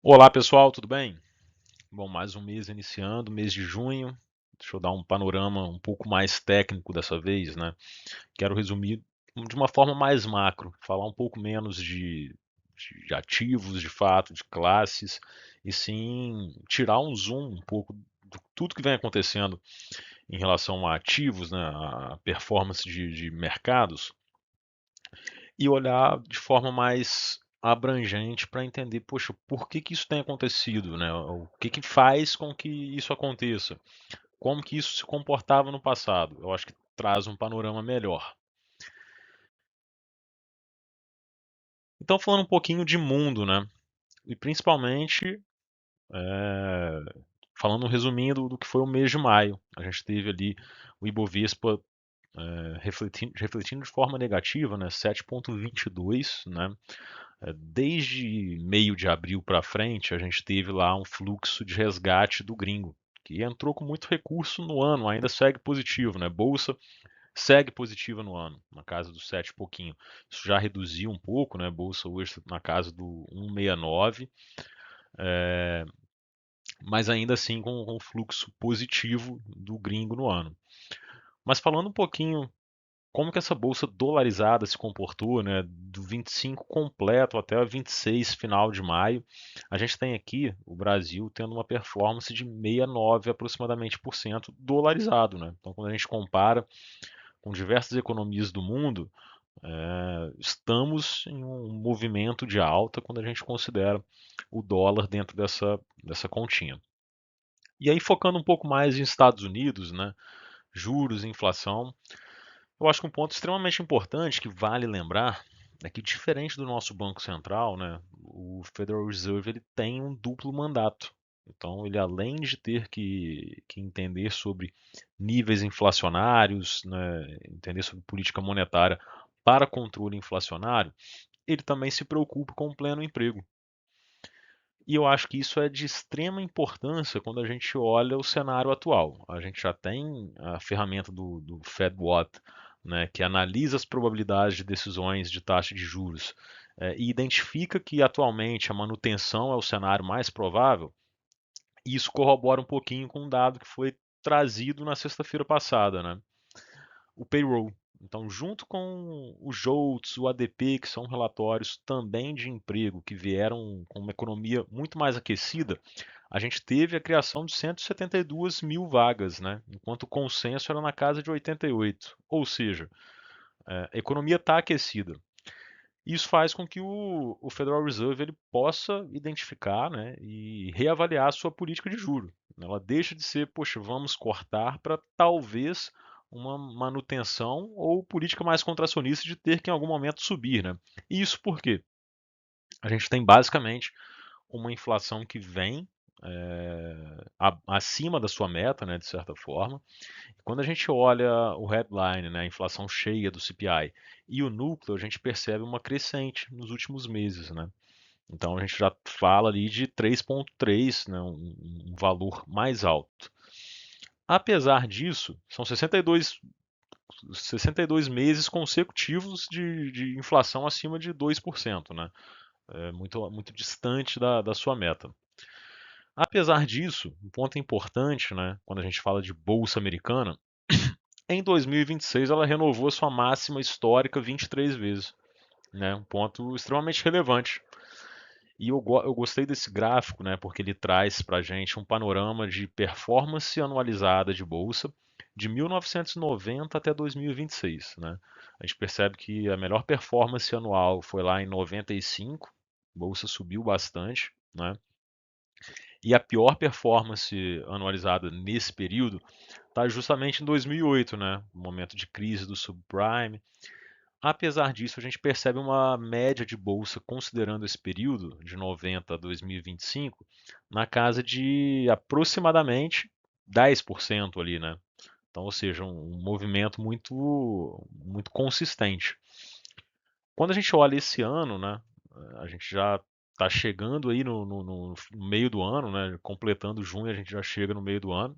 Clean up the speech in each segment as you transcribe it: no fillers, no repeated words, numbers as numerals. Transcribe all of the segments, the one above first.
Olá pessoal, tudo bem? Bom, mais um mês iniciando, mês de junho. Deixa eu dar um panorama um pouco mais técnico dessa vez, né? Quero resumir de uma forma mais macro, falar um pouco menos de ativos, de fato, de classes, e sim tirar um zoom um pouco de tudo que vem acontecendo em relação a ativos, né? A performance de mercados, e olhar de forma mais abrangente para entender, poxa, por que que isso tem acontecido, né? O que que faz com que isso aconteça? Como que isso se comportava no passado? Eu acho que traz um panorama melhor. Então, falando um pouquinho de mundo, né? E principalmente, eh, falando um resuminho do que foi o mês de maio. A gente teve ali o Ibovespa refletindo de forma negativa, né? 7,22, né? Desde meio de abril para frente, a gente teve lá um fluxo de resgate do gringo, que entrou com muito recurso no ano, ainda segue positivo, né? Bolsa segue positiva no ano, na casa dos 7 e pouquinho. Isso já reduziu um pouco, né? Bolsa hoje tá na casa do 1,69, mas ainda assim com um fluxo positivo do gringo no ano. Mas falando um pouquinho como que essa bolsa dolarizada se comportou, né, do 25 completo até o 26 final de maio, a gente tem aqui o Brasil tendo uma performance de 69 aproximadamente por cento dolarizado, né? Então, quando a gente compara com diversas economias do mundo, estamos em um movimento de alta quando a gente considera o dólar dentro dessa continha. E aí, focando um pouco mais em Estados Unidos, né, juros e inflação, eu acho que um ponto extremamente importante que vale lembrar é que, diferente do nosso Banco Central, né, o Federal Reserve ele tem um duplo mandato. Então, ele além de ter que entender sobre níveis inflacionários, né, entender sobre política monetária para controle inflacionário, ele também se preocupa com o pleno emprego. E eu acho que isso é de extrema importância quando a gente olha o cenário atual. A gente já tem a ferramenta do FedWatt, né, que analisa as probabilidades de decisões de taxa de juros e identifica que atualmente a manutenção é o cenário mais provável. E isso corrobora um pouquinho com um dado que foi trazido na sexta-feira passada, né? O payroll. Então, junto com o JOLTS, o ADP, que são relatórios também de emprego que vieram com uma economia muito mais aquecida, a gente teve a criação de 172 mil vagas, né? Enquanto o consenso era na casa de 88. Ou seja, a economia está aquecida. Isso faz com que o Federal Reserve ele possa identificar, né, e reavaliar a sua política de juro. Ela deixa de ser, poxa, vamos cortar para talvez uma manutenção ou política mais contracionista de ter que em algum momento subir, né? E isso por quê? A gente tem basicamente uma inflação que vem acima da sua meta, né, de certa forma. Quando a gente olha o headline, né, a inflação cheia do CPI, e o núcleo, a gente percebe uma crescente nos últimos meses, né? Então a gente já fala ali de 3,3, né, um valor mais alto. Apesar disso, são 62 meses consecutivos de inflação acima de 2%, né? É muito distante da sua meta. Apesar disso, um ponto importante, né, quando a gente fala de bolsa americana, em 2026 ela renovou a sua máxima histórica 23 vezes, né? Um ponto extremamente relevante. E eu gostei desse gráfico, né, porque ele traz para a gente um panorama de performance anualizada de bolsa de 1990 até 2026, né? A gente percebe que a melhor performance anual foi lá em 95, a bolsa subiu bastante, né? E a pior performance anualizada nesse período está justamente em 2008, né? No momento de crise do subprime. Apesar disso, a gente percebe uma média de bolsa, considerando esse período, de 90 a 2025, na casa de aproximadamente 10% ali, né? Então, ou seja, um movimento muito consistente. Quando a gente olha esse ano, né, a gente já está chegando aí no meio do ano, né, completando junho, a gente já chega no meio do ano.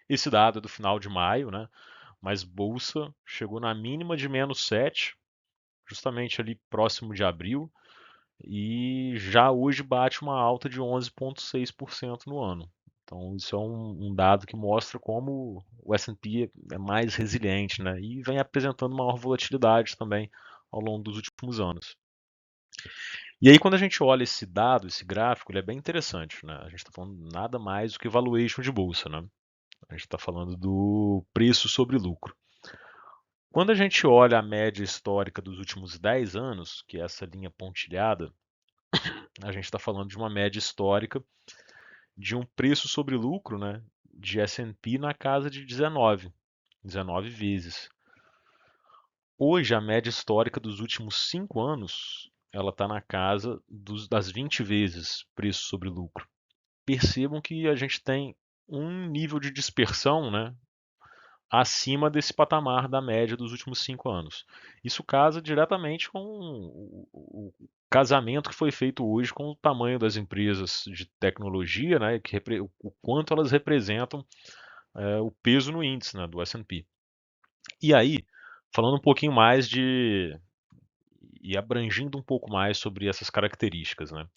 Esse dado é do final de maio, né, mas bolsa chegou na mínima de -7, justamente ali próximo de abril, e já hoje bate uma alta de 11,6% no ano. Então, isso é um dado que mostra como o S&P é mais resiliente, né? E vem apresentando maior volatilidade também ao longo dos últimos anos. E aí, quando a gente olha esse dado, esse gráfico, ele é bem interessante, né? A gente está falando nada mais do que valuation de bolsa, né? A gente está falando do preço sobre lucro. Quando a gente olha a média histórica dos últimos 10 anos, que é essa linha pontilhada, a gente está falando de uma média histórica de um preço sobre lucro, né, de S&P na casa de 19 vezes. Hoje, a média histórica dos últimos 5 anos, ela está na casa das 20 vezes preço sobre lucro. Percebam que a gente tem um nível de dispersão, né, acima desse patamar da média dos últimos 5 anos. Isso casa diretamente com o casamento que foi feito hoje com o tamanho das empresas de tecnologia, né, o quanto elas representam o peso no índice, né, do S&P. E aí, falando um pouquinho mais e abrangindo um pouco mais sobre essas características, né?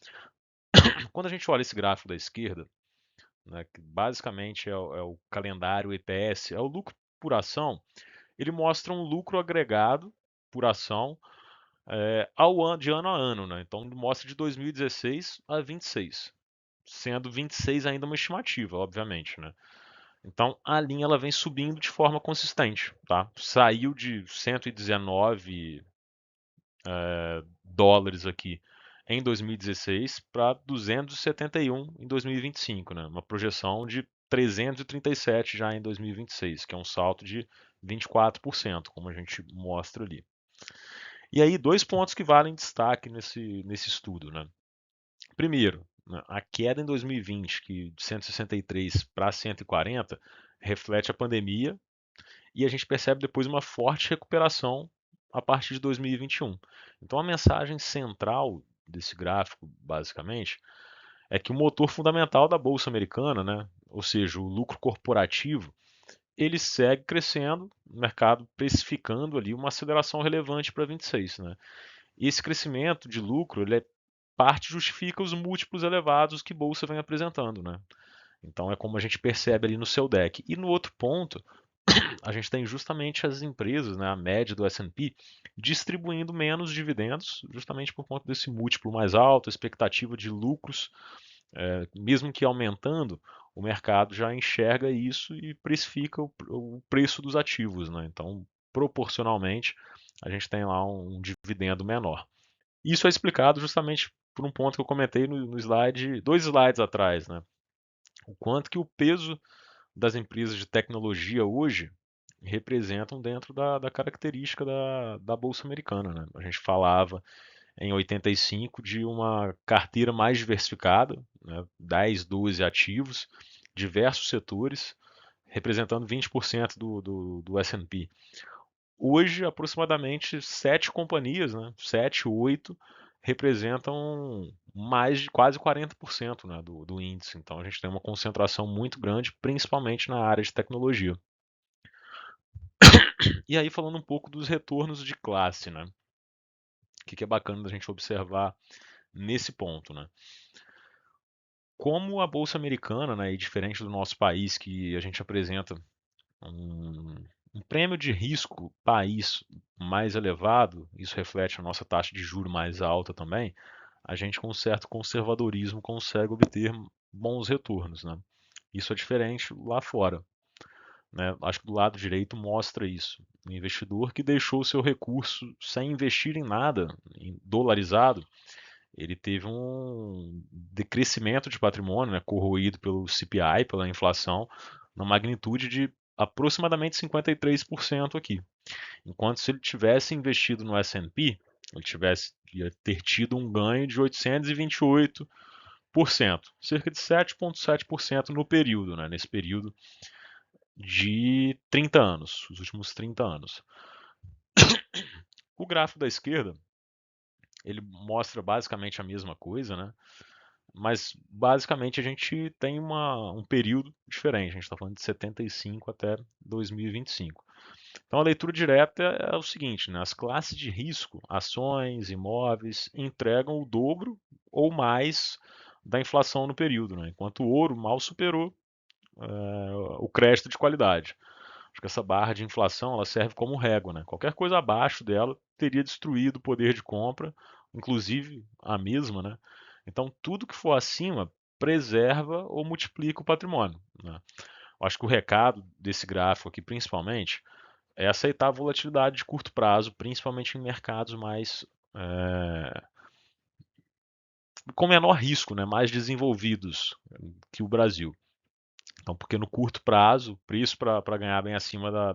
Quando a gente olha esse gráfico da esquerda, né, que basicamente é o calendário EPS, é o lucro por ação, ele mostra um lucro agregado por ação de ano a ano, né? Então mostra de 2016 a 26, sendo 26 ainda uma estimativa, obviamente, né? Então a linha ela vem subindo de forma consistente, tá? Saiu de 119 dólares aqui em 2016 para 271 em 2025, né? Uma projeção de 337 já em 2026, que é um salto de 24%, como a gente mostra ali. E aí, dois pontos que valem destaque nesse estudo, né? Primeiro, né, a queda em 2020, que de 163 para 140, reflete a pandemia, e a gente percebe depois uma forte recuperação a partir de 2021. Então, a mensagem central desse gráfico, basicamente, é que o motor fundamental da bolsa americana, né, ou seja, o lucro corporativo, ele segue crescendo, o mercado precificando ali uma aceleração relevante para 26, né? E esse crescimento de lucro, ele parte justifica os múltiplos elevados que a bolsa vem apresentando, né? Então é como a gente percebe ali no seu deck. E no outro ponto, a gente tem justamente as empresas, né, a média do S&P, distribuindo menos dividendos, justamente por conta desse múltiplo mais alto, expectativa de lucros, mesmo que aumentando, o mercado já enxerga isso e precifica o preço dos ativos, né? Então, proporcionalmente, a gente tem lá um dividendo menor. Isso é explicado justamente por um ponto que eu comentei no slide, 2 slides atrás, né? O quanto que o peso das empresas de tecnologia hoje representam dentro da característica da Bolsa Americana, né? A gente falava em 85 de uma carteira mais diversificada, né? 10, 12 ativos, diversos setores, representando 20% do S&P. Hoje, aproximadamente 7 companhias, né? 7, 8, representam mais de quase 40%, né, do índice. Então, a gente tem uma concentração muito grande, principalmente na área de tecnologia. E aí, falando um pouco dos retornos de classe, né? O que é bacana da gente observar nesse ponto, né? Como a Bolsa Americana, né, e diferente do nosso país, que a gente apresenta um, um prêmio de risco país mais elevado, isso reflete a nossa taxa de juro mais alta também, a gente com um certo conservadorismo consegue obter bons retornos, né? Isso é diferente lá fora, né? Acho que do lado direito mostra isso. O investidor que deixou o seu recurso sem investir em nada, dolarizado, ele teve um decrescimento de patrimônio, né, corroído pelo CPI, pela inflação, na magnitude de aproximadamente 53% aqui. Enquanto se ele tivesse investido no S&P, ia ter tido um ganho de 828%, cerca de 7,7% no período, né, nesse período de 30 anos, os últimos 30 anos. O gráfico da esquerda, ele mostra basicamente a mesma coisa, né? Mas basicamente a gente tem um período diferente. A gente está falando de 75 até 2025. Então a leitura direta é o seguinte, né? As classes de risco, ações, imóveis, entregam o dobro ou mais da inflação no período, né? Enquanto o ouro mal superou o crédito de qualidade. Acho que essa barra de inflação ela serve como régua, né? Qualquer coisa abaixo dela teria destruído o poder de compra, inclusive a mesma, né? Então tudo que for acima preserva ou multiplica o patrimônio, né? Eu acho que o recado desse gráfico aqui, principalmente, é aceitar a volatilidade de curto prazo, principalmente em mercados mais com menor risco, né? Mais desenvolvidos que o Brasil. Então, porque no curto prazo, preço para ganhar bem acima da,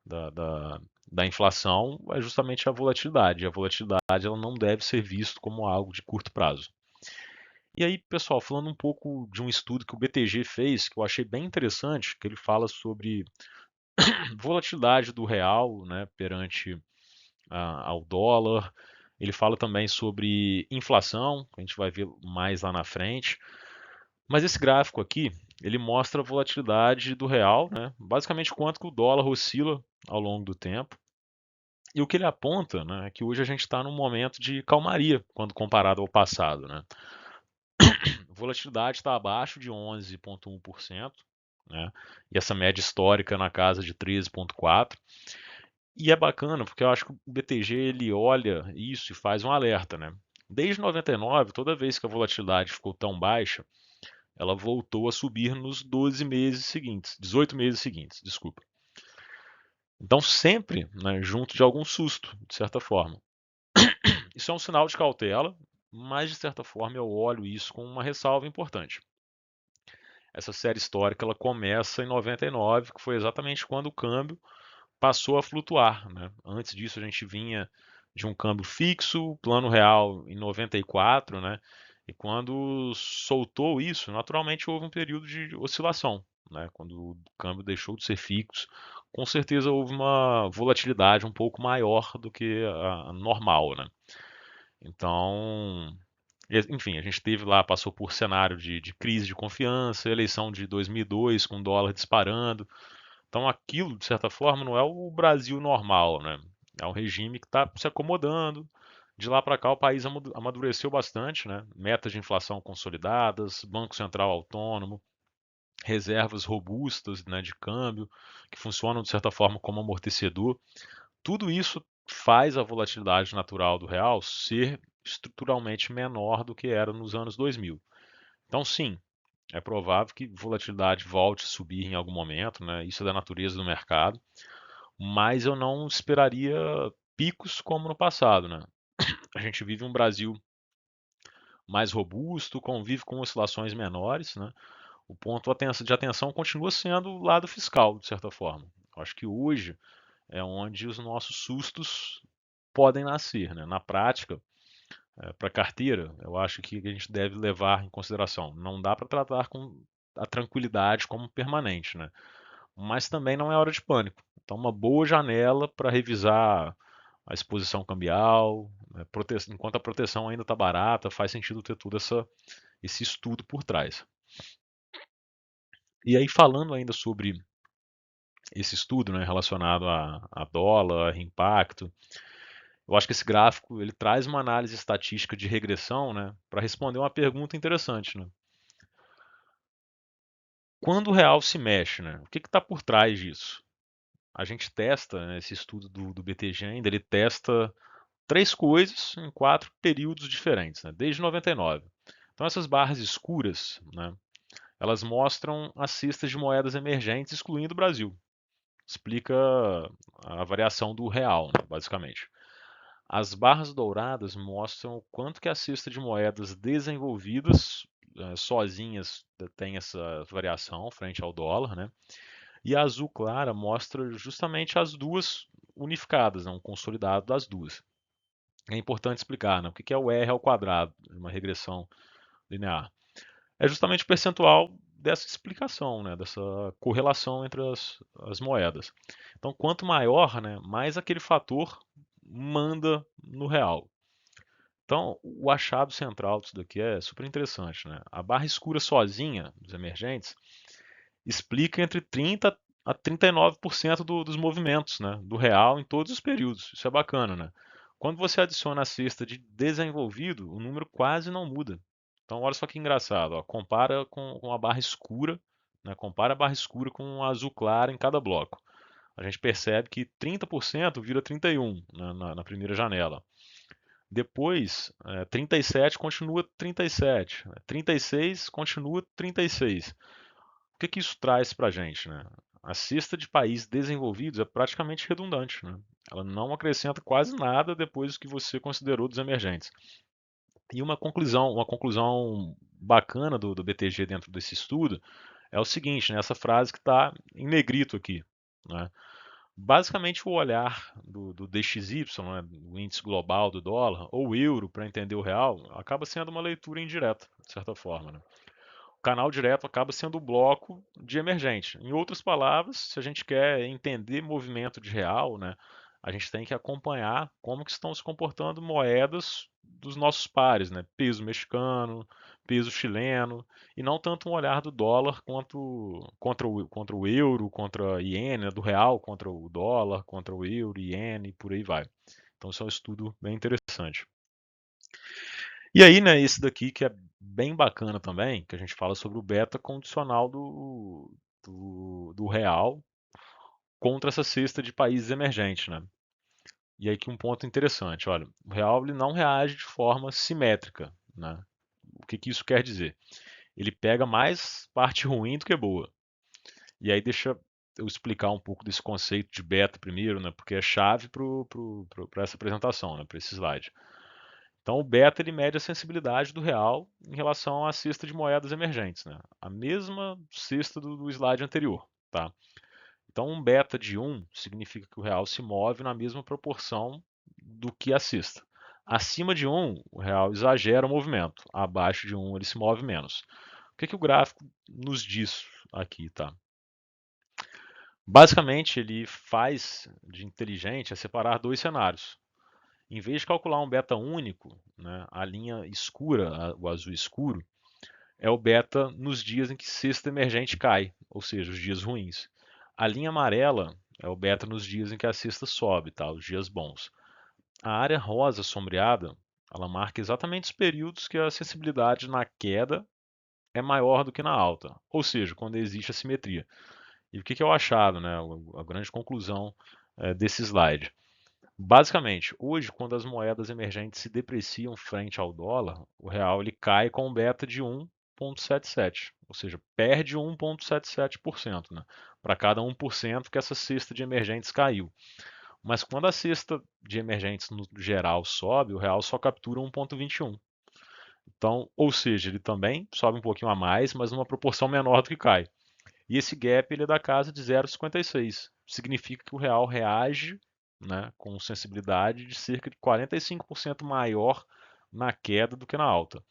da, da inflação é justamente a volatilidade. A volatilidade ela não deve ser vista como algo de curto prazo. E aí, pessoal, falando um pouco de um estudo que o BTG fez, que eu achei bem interessante, que ele fala sobre volatilidade do real, né, perante ao dólar. Ele fala também sobre inflação, que a gente vai ver mais lá na frente. Mas esse gráfico aqui, ele mostra a volatilidade do real, né? Basicamente quanto que o dólar oscila ao longo do tempo. E o que ele aponta, né, é que hoje a gente está num momento de calmaria quando comparado ao passado, né? A volatilidade está abaixo de 11,1%, né? E essa média histórica na casa de 13,4%. E é bacana porque eu acho que o BTG ele olha isso e faz um alerta, né? Desde 99, toda vez que a volatilidade ficou tão baixa, ela voltou a subir nos 12 meses seguintes, 18 meses seguintes, desculpa. Então sempre, né, junto de algum susto, de certa forma. Isso é um sinal de cautela, mas de certa forma eu olho isso com uma ressalva importante. Essa série histórica ela começa em 99, que foi exatamente quando o câmbio passou a flutuar, né? Antes disso a gente vinha de um câmbio fixo, plano real em 94, né? E quando soltou isso, naturalmente houve um período de oscilação, né? Quando o câmbio deixou de ser fixo, com certeza houve uma volatilidade um pouco maior do que a normal, né? Então, enfim, a gente teve lá, passou por cenário de crise de confiança, eleição de 2002 com o dólar disparando. Então aquilo, de certa forma, não é o Brasil normal, né? É um regime que está se acomodando. De lá para cá, o país amadureceu bastante, né? Metas de inflação consolidadas, Banco Central autônomo, reservas robustas, né, de câmbio, que funcionam de certa forma como amortecedor. Tudo isso faz a volatilidade natural do real ser estruturalmente menor do que era nos anos 2000. Então, sim, é provável que volatilidade volte a subir em algum momento, né? Isso é da natureza do mercado, mas eu não esperaria picos como no passado, né? A gente vive um Brasil mais robusto, convive com oscilações menores, né? O ponto de atenção continua sendo o lado fiscal, de certa forma. Eu acho que hoje é onde os nossos sustos podem nascer, né? Na prática, para carteira, eu acho que a gente deve levar em consideração. Não dá para tratar com a tranquilidade como permanente, né? Mas também não é hora de pânico. Então, uma boa janela para revisar a exposição cambial, né? Enquanto a proteção ainda está barata, faz sentido ter todo esse estudo por trás. E aí, falando ainda sobre esse estudo, né, relacionado a dólar, impacto, eu acho que esse gráfico ele traz uma análise estatística de regressão, né, para responder uma pergunta interessante, né? Quando o real se mexe, né, o que está por trás disso? A gente testa, né, esse estudo do BTG ainda, ele testa três coisas em quatro períodos diferentes, né, desde 99. Então essas barras escuras, né, elas mostram as cestas de moedas emergentes, excluindo o Brasil. Explica a variação do real, né, basicamente. As barras douradas mostram o quanto que a cesta de moedas desenvolvidas sozinhas tem essa variação frente ao dólar, né? E a azul clara mostra justamente as duas unificadas, né? Um consolidado das duas. É importante explicar, né? O que é o R ao quadrado, uma regressão linear. É justamente o percentual dessa explicação, né? Dessa correlação entre as moedas. Então, quanto maior, né? Mais aquele fator manda no real. Então, o achado central disso daqui é super interessante, né? A barra escura sozinha dos emergentes explica entre 30 a 39% dos movimentos, né, do real em todos os períodos. Isso é bacana, né? Quando você adiciona a cesta de desenvolvido, o número quase não muda. Então, olha só que engraçado, ó, compara com a barra escura, né, compara a barra escura com a azul clara em cada bloco. A gente percebe que 30% vira 31 na primeira janela. Depois, 37 continua 37, 36 continua 36. O que que isso traz para a gente, né? A cesta de países desenvolvidos é praticamente redundante, né? Ela não acrescenta quase nada depois do que você considerou dos emergentes. E uma conclusão bacana do BTG dentro desse estudo é o seguinte, né? Essa frase que está em negrito aqui, né? Basicamente, o olhar do DXY, né, do índice global do dólar, ou euro, para entender o real, acaba sendo uma leitura indireta, de certa forma. Né? O canal direto acaba sendo o bloco de emergente. Em outras palavras, se a gente quer entender movimento de real, né, a gente tem que acompanhar como que estão se comportando moedas dos nossos pares, né, peso mexicano, peso chileno, e não tanto um olhar do dólar contra o euro, contra a iene, né, do real contra o dólar, contra o euro, iene, e por aí vai. Então, isso é um estudo bem interessante. E aí, né, esse daqui que é bem bacana também, que a gente fala sobre o beta condicional do real contra essa cesta de países emergentes, né? E aí que um ponto interessante, olha, o real ele não reage de forma simétrica, né? O que que isso quer dizer? Ele pega mais parte ruim do que boa. E aí deixa eu explicar um pouco desse conceito de beta primeiro, né? Porque é chave para essa apresentação, né? Para esse slide. Então, o beta ele mede a sensibilidade do real em relação à cesta de moedas emergentes, né? A mesma cesta do slide anterior, tá? Então, um beta de 1 significa que o real se move na mesma proporção do que a cesta. Acima de 1, o real exagera o movimento. Abaixo de 1, ele se move menos. O que que o gráfico nos diz aqui, tá? Basicamente, ele faz de inteligente separar dois cenários. Em vez de calcular um beta único, né, a linha escura, o azul escuro, é o beta nos dias em que cesta emergente cai, ou seja, os dias ruins. A linha amarela é o beta nos dias em que a cesta sobe, tá, os dias bons. A área rosa sombreada, ela marca exatamente os períodos que a sensibilidade na queda é maior do que na alta, ou seja, quando existe assimetria. E o que é o achado, né, a grande conclusão desse slide? Basicamente, hoje, quando as moedas emergentes se depreciam frente ao dólar, o real ele cai com um beta de 1,77, ou seja, perde 1,77%, né, para cada 1% que essa cesta de emergentes caiu. Mas quando a cesta de emergentes no geral sobe, o real só captura 1,21. Então, ou seja, ele também sobe um pouquinho a mais, mas numa proporção menor do que cai. E esse gap ele é da casa de 0,56. Significa que o real reage, né, com sensibilidade de cerca de 45% maior na queda do que na alta.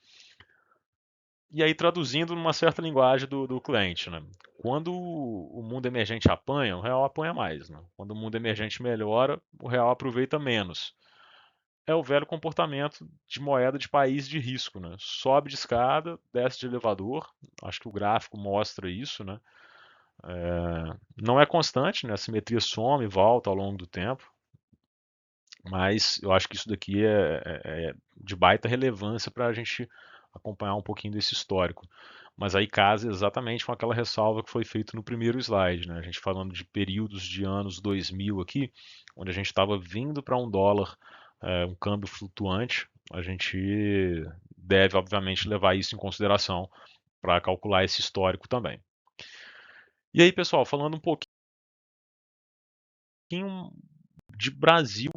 E aí, traduzindo numa certa linguagem do cliente, né? Quando o mundo emergente apanha, o real apanha mais. Né? Quando o mundo emergente melhora, o real aproveita menos. É o velho comportamento de moeda de país de risco. Né? Sobe de escada, desce de elevador. Acho que o gráfico mostra isso, né? Não é constante, né? A simetria some e volta ao longo do tempo, mas eu acho que isso daqui é de baita relevância para a gente acompanhar um pouquinho desse histórico. Mas aí casa exatamente com aquela ressalva que foi feita no primeiro slide, né? A gente falando de períodos de anos 2000 aqui, onde a gente estava vindo para um dólar, um câmbio flutuante, a gente deve, obviamente, levar isso em consideração para calcular esse histórico também. E aí, pessoal, falando um pouquinho de Brasil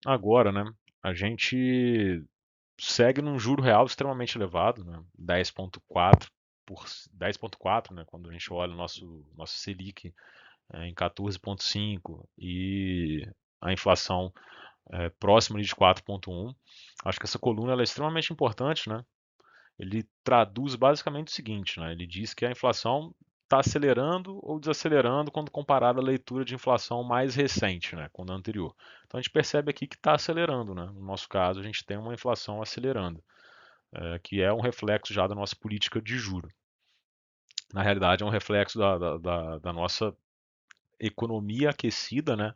agora, né? A gente segue num juro real extremamente elevado, né? 10,4 por 10,4, né? Quando a gente olha o nosso Selic em 14,5 e a inflação próxima de 4,1. Acho que essa coluna ela é extremamente importante, né? Ele traduz basicamente o seguinte, né? Ele diz que a inflação está acelerando ou desacelerando quando comparada à leitura de inflação mais recente, né, com a anterior. Então a gente percebe aqui que está acelerando, né? No nosso caso, a gente tem uma inflação acelerando, que é um reflexo já da nossa política de juro. Na realidade, é um reflexo da nossa economia aquecida, né?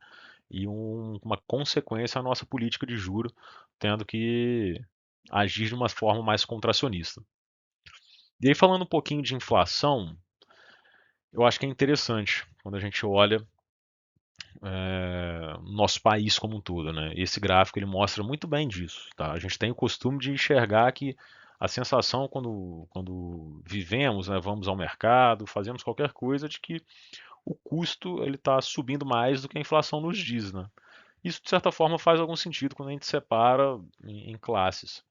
E uma consequência a nossa política de juro tendo que agir de uma forma mais contracionista. E aí, falando um pouquinho de inflação, eu acho que é interessante quando a gente olha nosso país como um todo, né? Esse gráfico ele mostra muito bem disso, tá? A gente tem o costume de enxergar que a sensação quando vivemos, né, vamos ao mercado, fazemos qualquer coisa, de que o custo ele está subindo mais do que a inflação nos diz, né? Isso de certa forma faz algum sentido quando a gente separa em classes.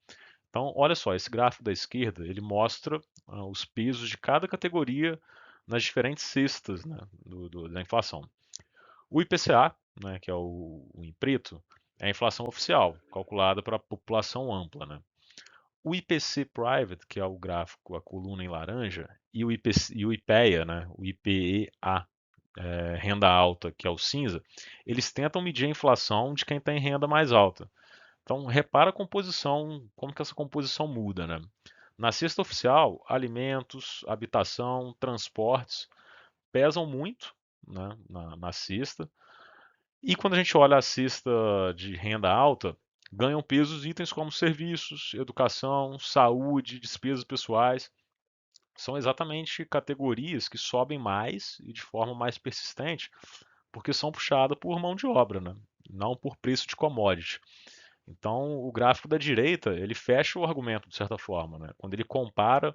Então, olha só, esse gráfico da esquerda ele mostra os pesos de cada categoria nas diferentes cestas, né, da inflação. O IPCA, né, que é o em preto, é a inflação oficial, calculada para a população ampla, né? O IPC Private, que é o gráfico, a coluna em laranja, e o, IPC, e o IPEA, né, o IPEA, renda alta, que é o cinza, eles tentam medir a inflação de quem tem renda mais alta. Então, repara a composição, como que essa composição muda, né? Na cesta oficial, alimentos, habitação, transportes pesam muito, né, na cesta, e quando a gente olha a cesta de renda alta, ganham peso os itens como serviços, educação, saúde, despesas pessoais. São exatamente categorias que sobem mais e de forma mais persistente, porque são puxadas por mão de obra, né? Não por preço de commodity. Então, o gráfico da direita, ele fecha o argumento de certa forma, né? Quando ele compara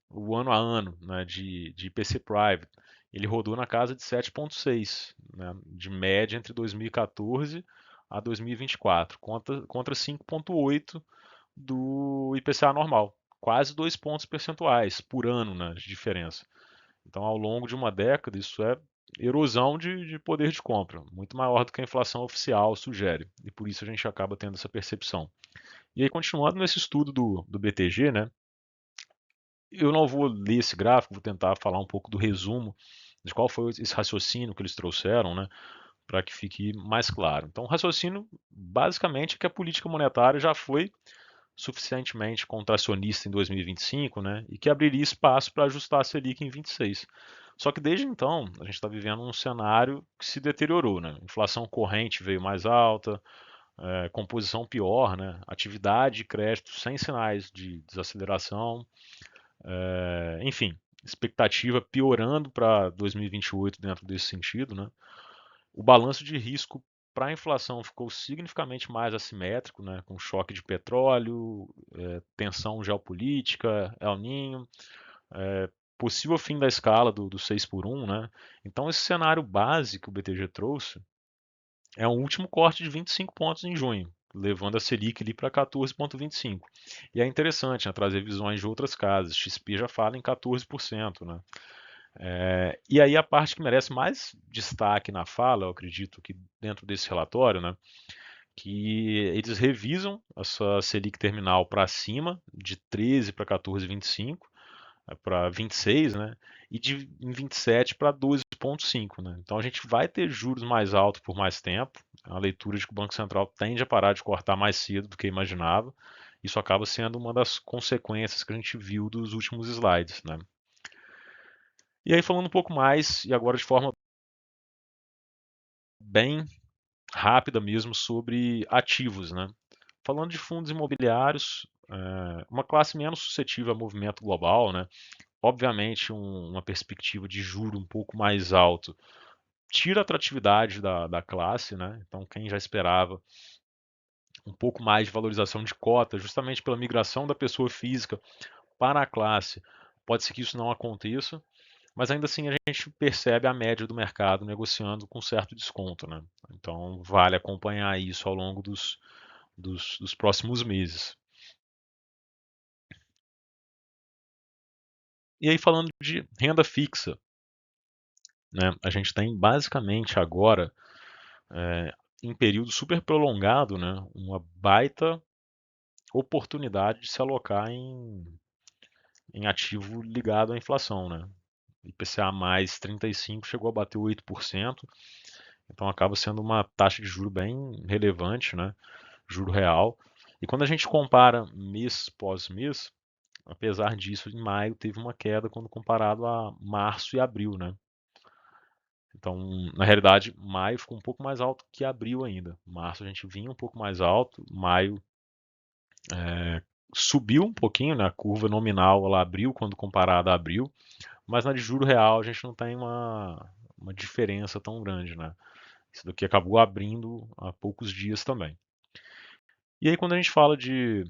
o ano a ano, né, de IPC Private, ele rodou na casa de 7,6, né, de média entre 2014 a 2024, contra 5,8 do IPCA normal, quase 2 pontos percentuais por ano, né, de diferença. Então, ao longo de uma década, isso é erosão de poder de compra, muito maior do que a inflação oficial sugere, e por isso a gente acaba tendo essa percepção. E aí, continuando nesse estudo do BTG, né, eu não vou ler esse gráfico, vou tentar falar um pouco do resumo de qual foi esse raciocínio que eles trouxeram, né, para que fique mais claro. Então, o raciocínio basicamente é que a política monetária já foi suficientemente contracionista em 2025, né, e que abriria espaço para ajustar a Selic em 26. Só que desde então, a gente está vivendo um cenário que se deteriorou, né? Inflação corrente veio mais alta, composição pior, né? Atividade e crédito sem sinais de desaceleração, enfim, expectativa piorando para 2028 dentro desse sentido, né? O balanço de risco para a inflação ficou significativamente mais assimétrico, né? Com choque de petróleo, tensão geopolítica, El Niño, possível fim da escala do 6 por 1, né? Então esse cenário base que o BTG trouxe é um último corte de 25 pontos em junho, levando a Selic ali para 14,25. E é interessante, né, trazer visões de outras casas. XP já fala em 14%, né? E aí a parte que merece mais destaque na fala, eu acredito que dentro desse relatório, né, que eles revisam essa Selic terminal para cima, de 13 para 14,25, para 26, né, e em 27 para 12,5, né. Então a gente vai ter juros mais altos por mais tempo. A leitura de que o Banco Central tende a parar de cortar mais cedo do que imaginava. Isso acaba sendo uma das consequências que a gente viu dos últimos slides, né. E aí falando um pouco mais, e agora de forma bem rápida mesmo, sobre ativos, né? Falando de fundos imobiliários, uma classe menos suscetível a movimento global, né? Obviamente, uma perspectiva de juro um pouco mais alto tira a atratividade da classe, né? Então, quem já esperava um pouco mais de valorização de cota, justamente pela migração da pessoa física para a classe, pode ser que isso não aconteça, mas ainda assim a gente percebe a média do mercado negociando com certo desconto, né? Então, vale acompanhar isso ao longo dos próximos meses. E aí, falando de renda fixa, né, a gente tem basicamente agora, em período super prolongado, né, uma baita oportunidade de se alocar em ativo ligado à inflação. Né? IPCA mais 35 chegou a bater 8%, então acaba sendo uma taxa de juro bem relevante, né, juro real. E quando a gente compara mês pós mês, apesar disso, em maio teve uma queda quando comparado a março e abril, né? Então, na realidade, maio ficou um pouco mais alto que abril ainda. Março a gente vinha um pouco mais alto, maio subiu um pouquinho, né? A curva nominal ela abriu quando comparada a abril, mas na de juro real a gente não tem uma diferença tão grande, né? Isso daqui acabou abrindo há poucos dias também. E aí quando a gente fala de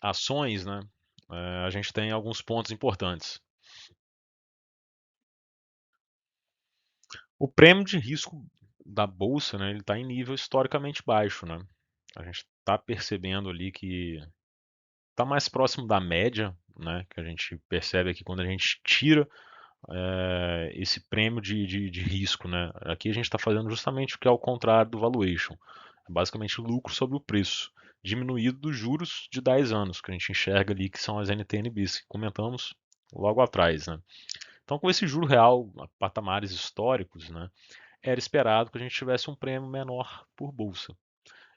ações, né? A gente tem alguns pontos importantes. O prêmio de risco da bolsa, né, ele está em nível historicamente baixo, né? A gente está percebendo ali que está mais próximo da média, né? Que a gente percebe aqui quando a gente tira esse prêmio de risco, né? Aqui a gente está fazendo justamente o que é o contrário do valuation, é basicamente lucro sobre o preço, diminuído dos juros de 10 anos, que a gente enxerga ali que são as NTNBs, que comentamos logo atrás, né? Então, com esse juro real a patamares históricos, né, era esperado que a gente tivesse um prêmio menor por bolsa.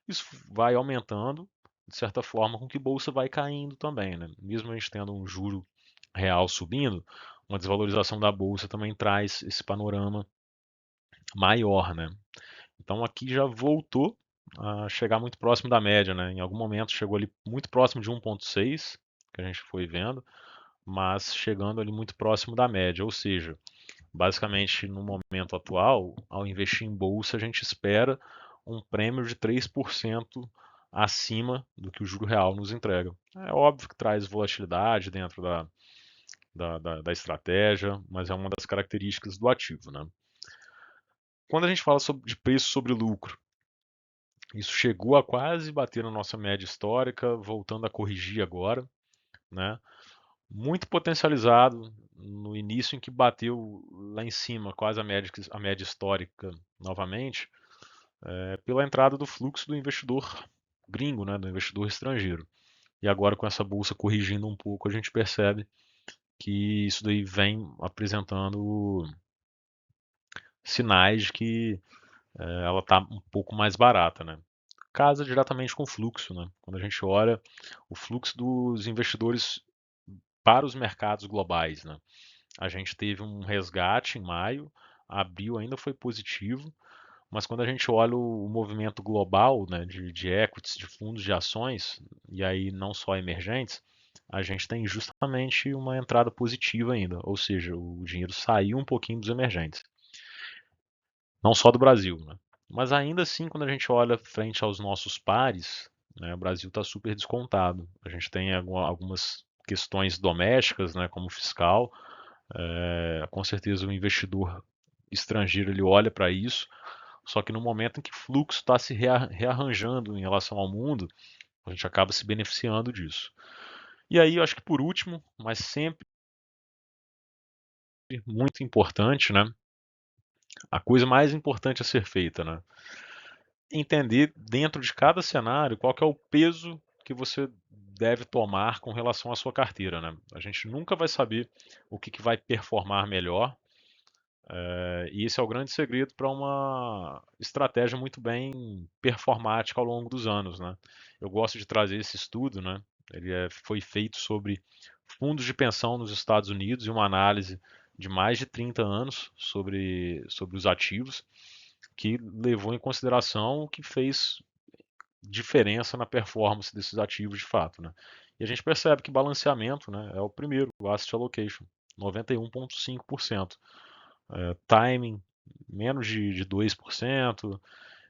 Isso vai aumentando, de certa forma, com que bolsa vai caindo também, né? Mesmo a gente tendo um juro real subindo, uma desvalorização da bolsa também traz esse panorama maior, né? Então aqui já voltou a chegar muito próximo da média, né? Em algum momento chegou ali muito próximo de 1,6, que a gente foi vendo, mas chegando ali muito próximo da média, ou seja, basicamente no momento atual, ao investir em bolsa, a gente espera um prêmio de 3% acima do que o juro real nos entrega. É óbvio que traz volatilidade dentro da estratégia, mas é uma das características do ativo, né? Quando a gente fala de preço sobre lucro, isso chegou a quase bater na nossa média histórica, voltando a corrigir agora, né? Muito potencializado no início em que bateu lá em cima, quase a média histórica novamente, pela entrada do fluxo do investidor gringo, né, do investidor estrangeiro. E agora com essa bolsa corrigindo um pouco, a gente percebe que isso daí vem apresentando sinais de que ela está um pouco mais barata, né? Casa diretamente com o fluxo, né? Quando a gente olha o fluxo dos investidores para os mercados globais, né? A gente teve um resgate em maio, abril ainda foi positivo, mas quando a gente olha o movimento global, né, de equities, de fundos de ações, e aí não só emergentes, a gente tem justamente uma entrada positiva ainda, ou seja, o dinheiro saiu um pouquinho dos emergentes, não só do Brasil, né? Mas ainda assim, quando a gente olha frente aos nossos pares, né, o Brasil está super descontado. A gente tem algumas questões domésticas, né, como fiscal, com certeza o investidor estrangeiro ele olha para isso, só que no momento em que o fluxo está se rearranjando em relação ao mundo, a gente acaba se beneficiando disso. E aí, eu acho que por último, mas sempre muito importante, né? A coisa mais importante a ser feita, né? Entender dentro de cada cenário qual que é o peso que você deve tomar com relação à sua carteira, né? A gente nunca vai saber o que vai performar melhor. E esse é o grande segredo para uma estratégia muito bem performática ao longo dos anos, né? Eu gosto de trazer esse estudo, né? Foi feito sobre fundos de pensão nos Estados Unidos e uma análise de mais de 30 anos sobre os ativos, que levou em consideração o que fez diferença na performance desses ativos de fato, né? E a gente percebe que balanceamento, né, é o primeiro, o asset allocation, 91,5%. Timing, menos de 2%,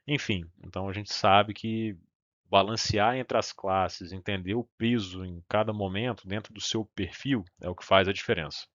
enfim. Então a gente sabe que balancear entre as classes, entender o peso em cada momento dentro do seu perfil é o que faz a diferença.